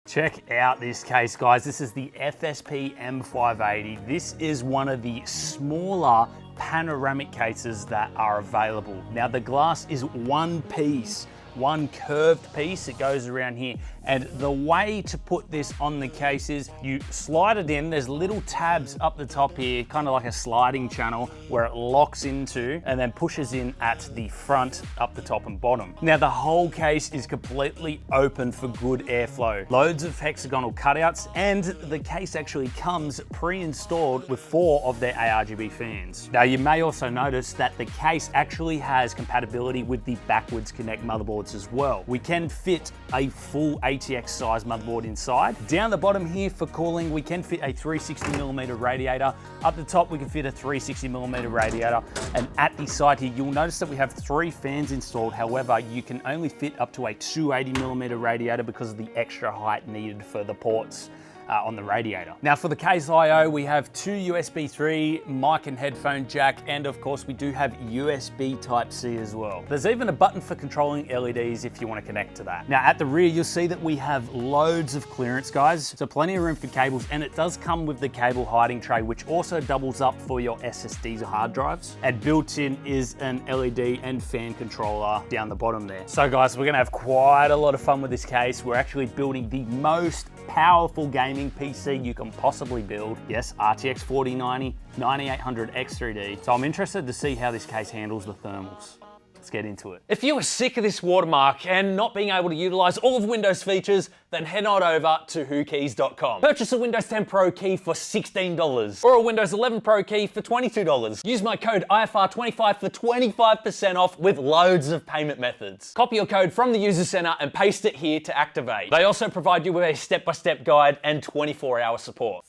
Check out this case, guys. This is the FSP M580. This is one of the smaller panoramic cases that are available. Now, the glass is one piece, one curved piece. It goes around here. And the way to put this on the case is you slide it in. There's little tabs up the top here, kind of like a sliding channel where it locks into and then pushes in at the front, up the top and bottom. Now, the whole case is completely open for good airflow. Loads of hexagonal cutouts, and the case actually comes pre-installed with 4 of their ARGB fans. Now, you may also notice that the case actually has compatibility with the backwards connect motherboards as well. We can fit a full RTX size motherboard inside. Down the bottom here for cooling, we can fit a 360mm radiator. Up the top, we can fit a 360mm radiator. And at the side here, you'll notice that we have 3 fans installed. However, you can only fit up to a 280mm radiator because of the extra height needed for the ports on the radiator. Now, for the case I/O, we have 2 USB 3, mic and headphone jack, and of course we do have USB Type-C as well. There's even a button for controlling LEDs if you want to connect to that. Now, at the rear, you'll see that we have loads of clearance, guys, so plenty of room for cables, and it does come with the cable hiding tray, which also doubles up for your SSDs or hard drives. And built in is an LED and fan controller down the bottom there. So guys, we're gonna have quite a lot of fun with this case. We're actually building the most powerful gaming PC you can possibly build. Yes, RTX 4090, 9800 X3D. So I'm interested to see how this case handles the thermals. Let's get into it. If you are sick of this watermark and not being able to utilize all of Windows features, then head on over to whokeys.com. Purchase a Windows 10 Pro key for $16 or a Windows 11 Pro key for $22. Use my code IFR25 for 25% off with loads of payment methods. Copy your code from the user center and paste it here to activate. They also provide you with a step-by-step guide and 24-hour support.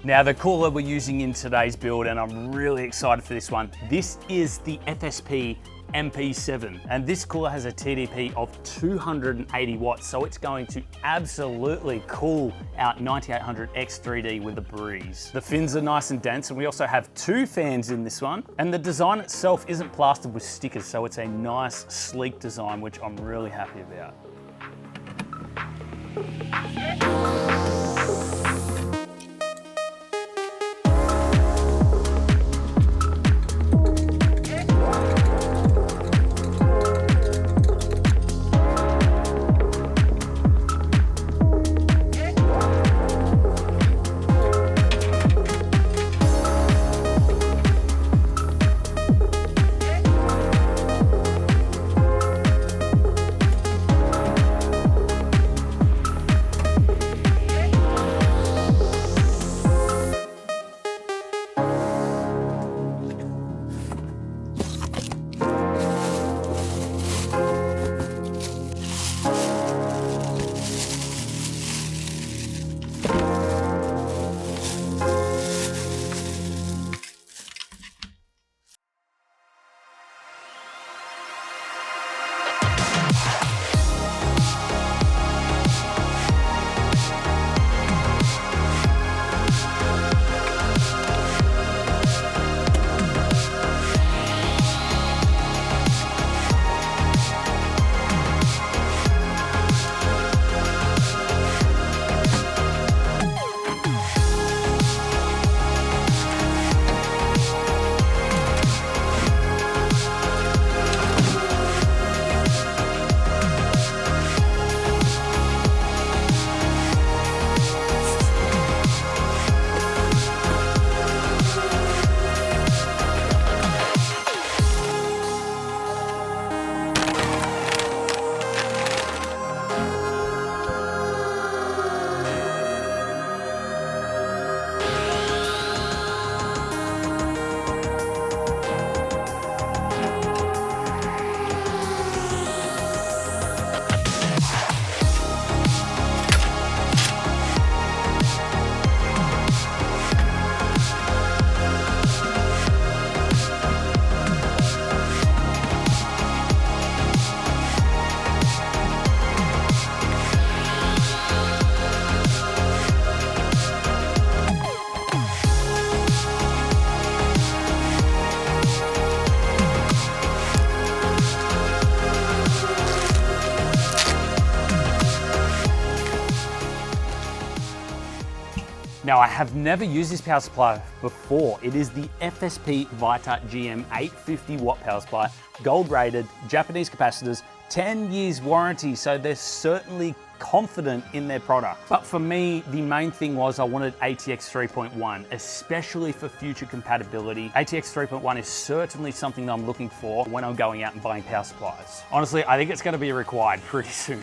Now, the cooler we're using in today's build, and I'm really excited for this one, this is the FSP MP7, and this cooler has a TDP of 280 watts, so it's going to absolutely cool out 9800 X3D with a breeze. The fins are nice and dense, and we also have 2 fans in this one, and the design itself isn't plastered with stickers, so it's a nice, sleek design, which I'm really happy about. Now, I have never used this power supply before. It is the FSP Vita GM 850 watt power supply, gold rated, Japanese capacitors, 10 years warranty, so they're certainly confident in their product. But for me, the main thing was I wanted ATX 3.1, especially for future compatibility. ATX 3.1 is certainly something that I'm looking for when I'm going out and buying power supplies. Honestly, I think it's going to be required pretty soon.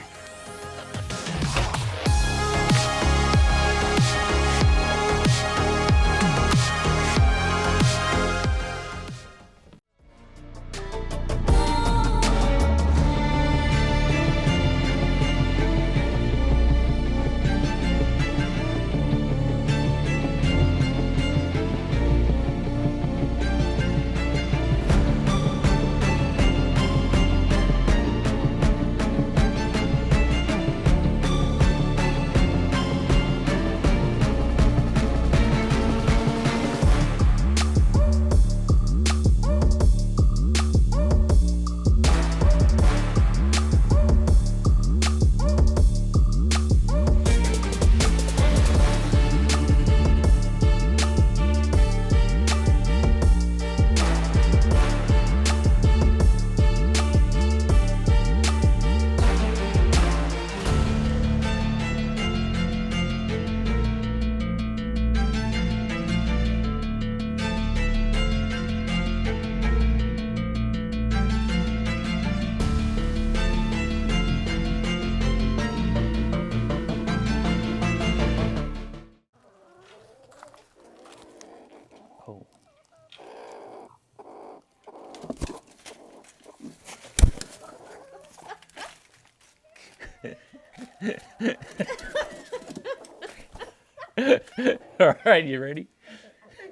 All right, you ready?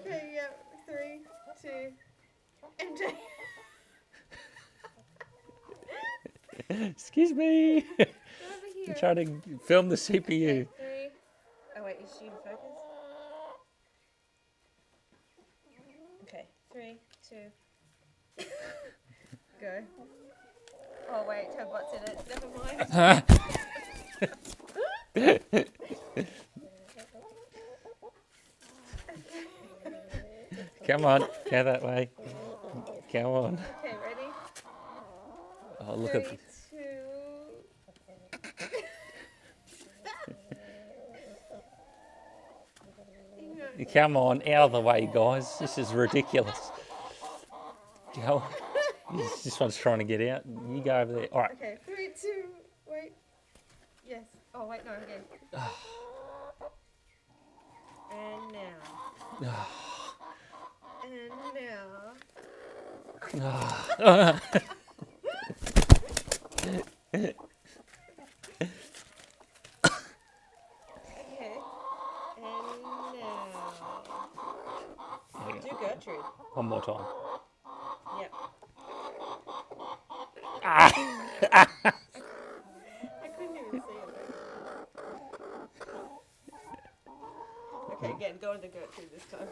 Okay, yep. 3, 2, empty. Excuse me. Go over I'm here. trying to film the CPU. Okay, 3. Oh wait, is she in focus? Okay, 3, 2. Go. Oh wait, her butt's in it. Never mind. Come on, go that way. Come on. Okay, ready? Oh, look 3, at 2. Come on, out of the way, guys. This is ridiculous. Go. This one's trying to get out. You go over there. All right. Okay, 3, 2. Wait. Yes. Oh wait, no, again. And now. And now. Okay. And now. Do Gertrude. One more time. Yep. I couldn't even see it. Okay, again, go into Gertrude this time.